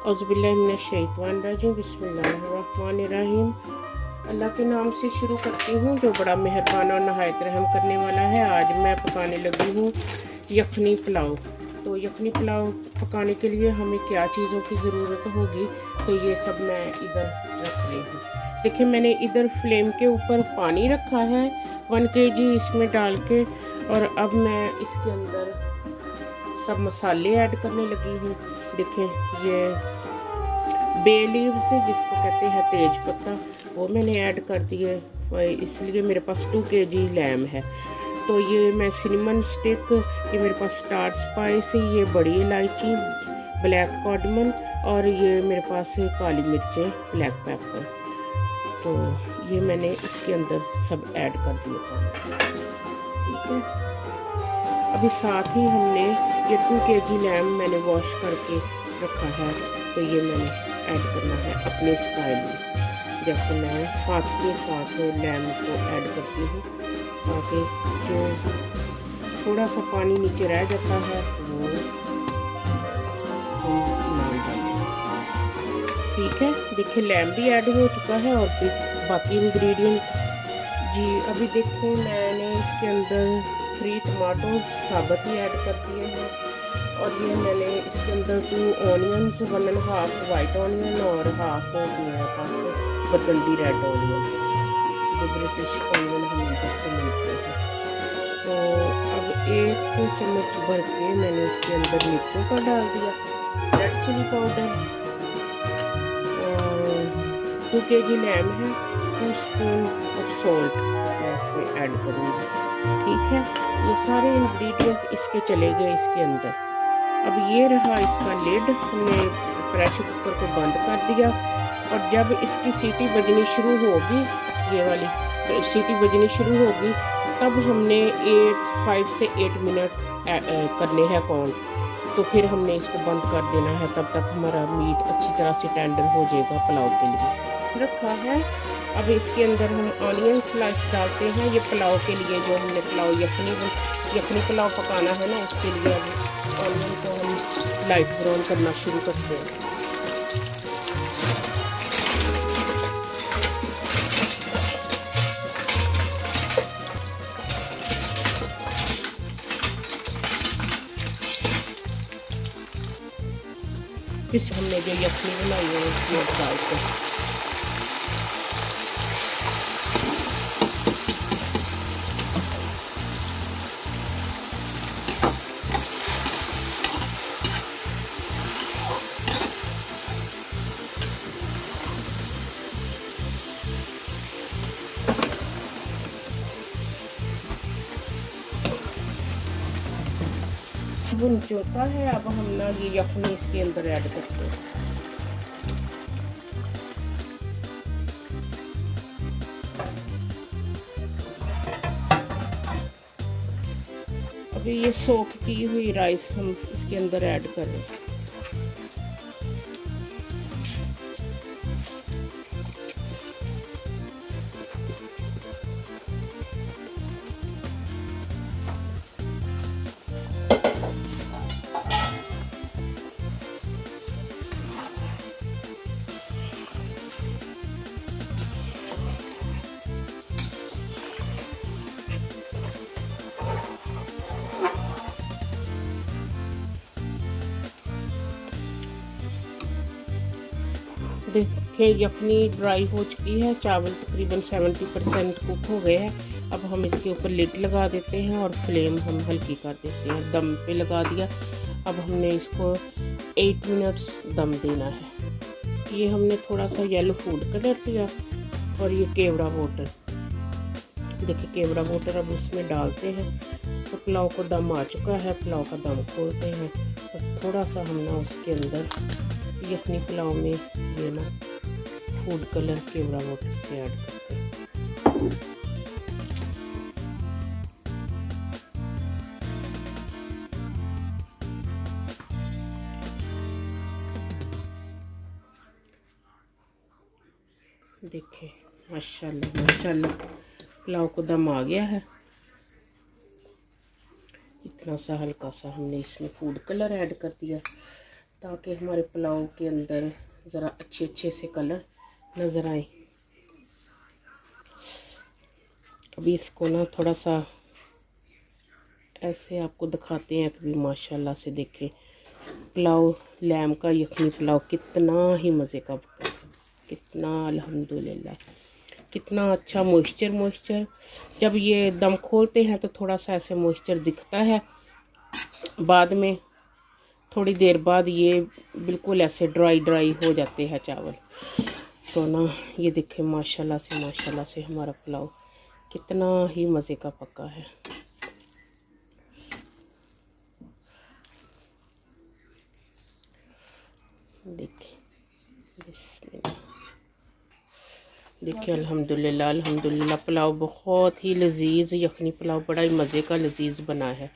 औज़ुबिल्लाहिमिनश्शैतानिर्रजीम बिस्मिल्लाहिर्रहमानिर्रहीम। अल्लाह के नाम से शुरू करती हूँ जो बड़ा मेहरबान और नहायत रहम करने वाला है। आज मैं पकाने लगी हूँ यखनी पुलाव। तो यखनी पुलाव पकाने के लिए हमें क्या चीज़ों की ज़रूरत होगी, तो ये सब मैं इधर रख रही हूँ। देखिए मैंने इधर फ्लेम के ऊपर पानी रखा है 1 kg इसमें डाल के, और अब मैं इसके अंदर सब मसाले ऐड करने लगी हूँ। देखें ये बे लीव्स जिसको कहते हैं तेज पत्ता, वो मैंने ऐड कर दिए, इसलिए मेरे पास 2 kg लैम है। तो ये मैं सिनेमन स्टिक, ये मेरे पास स्टार स्पाइस, ये बड़ी इलायची, ब्लैक कार्डमन, और ये मेरे पास काली मिर्चें, ब्लैक पेपर। तो ये मैंने इसके अंदर सब ऐड कर दिया, ठीक है। अभी साथ ही हमने ये 2 kg लैम मैंने वॉश करके रखा है, तो ये मैंने ऐड करना है अपने स्टाइल में। जैसे मैं हाथ के साथ लैम को ऐड करती हूँ, ताकि जो थोड़ा सा पानी नीचे रह जाता है वो हम ना डालें, ठीक है। देखिए लैम भी ऐड हो चुका है और बाकी इंग्रेडिएंट जी अभी देखें मैंने इसके अंदर 3 टमाटो साबुत ही ऐड कर दिए हैं, और ये मैंने इसके अंदर 2 ऑनियंस, 1.5 वाइट ऑनियन और हाफ मेरे पास बरगंडी रेड ऑनियन, जो ब्रिटिश ऑनियन हम इधर से मिलते हैं। तो अब 1 चम्मच भर के मैंने इसके अंदर मिर्चों का डाल दिया, रेड चिली पाउडर, और 2 kg लैम है, 2 स्पून ऑफ सॉल्ट मैं इसमें ऐड करूँगी, ठीक है। ये सारे इंग्रेडिएंट इसके चले गए इसके अंदर। अब ये रहा इसका लिड, हमने प्रेशर कुकर को बंद कर दिया, और जब इसकी सीटी बजनी शुरू होगी, ये वाली सीटी बजनी शुरू होगी, तब हमने 5 से 8 मिनट करने हैं काउंट। तो फिर हमने इसको बंद कर देना है, तब तक हमारा मीट अच्छी तरह से टेंडर हो जाएगा पुलाव के लिए रखा है। अब इसके अंदर हम ऑनियन स्लाइस डालते हैं, ये पुलाव के लिए जो हमने पुलाव यखनी पुलाव पकाना है ना, उसके लिए अब ऑनियन को हम लाइट ब्राउन करना शुरू करते हैं। फिर हमने जो यखनी बनाई है उसमें डालते हैं। भुन चुका है, अब हम ना ये यखनी इसके अंदर ऐड करते हैं। अभी ये सोक की हुई राइस हम इसके अंदर ऐड कर रहे हैं। देखिए यखनी ड्राई हो चुकी है, चावल तकरीबन 70% कुक हो गए हैं। अब हम इसके ऊपर लिड लगा देते हैं और फ्लेम हम हल्की कर देते हैं, दम पे लगा दिया। अब हमने इसको 8 मिनट्स दम देना है। ये हमने थोड़ा सा येलो फूड कलर दिया, और ये केवड़ा वाटर, देखिए केवड़ा वाटर अब उसमें डालते हैं। तो पुलाव को दम आ चुका है, पुलाव का दम खोलते हैं, और थोड़ा सा हम ना उसके अंदर यखनी पुलाव में ये ना फूड कलर केवड़ा वाटर से ऐड करते हैं। देखिए माशाल्लाह माशाल्लाह पुलाव को दम आ गया है। इतना सा हल्का सा हमने इसमें फूड कलर ऐड कर दिया, ताकि हमारे पुलाव के अंदर ज़रा अच्छे से कलर नज़र आए। अभी इसको ना थोड़ा सा ऐसे आपको दिखाते हैं कि माशाल्लाह से देखें पुलाव लैम का यखनी पुलाव कितना ही मज़े का पका, कितना अल्हम्दुलिल्लाह, कितना अच्छा मॉइस्चर। जब ये दम खोलते हैं तो थोड़ा सा ऐसे मॉइस्चर दिखता है, बाद में थोड़ी देर बाद ये बिल्कुल ऐसे ड्राई हो जाते हैं चावल। तो ना ये देखें माशाल्लाह से हमारा पुलाव कितना ही मज़े का पका है। देखिए बिस्मिल्लाह, देखिए अल्हम्दुलिल्लाह पुलाव बहुत ही लजीज, यखनी पुलाव बड़ा ही मज़े का लजीज बना है।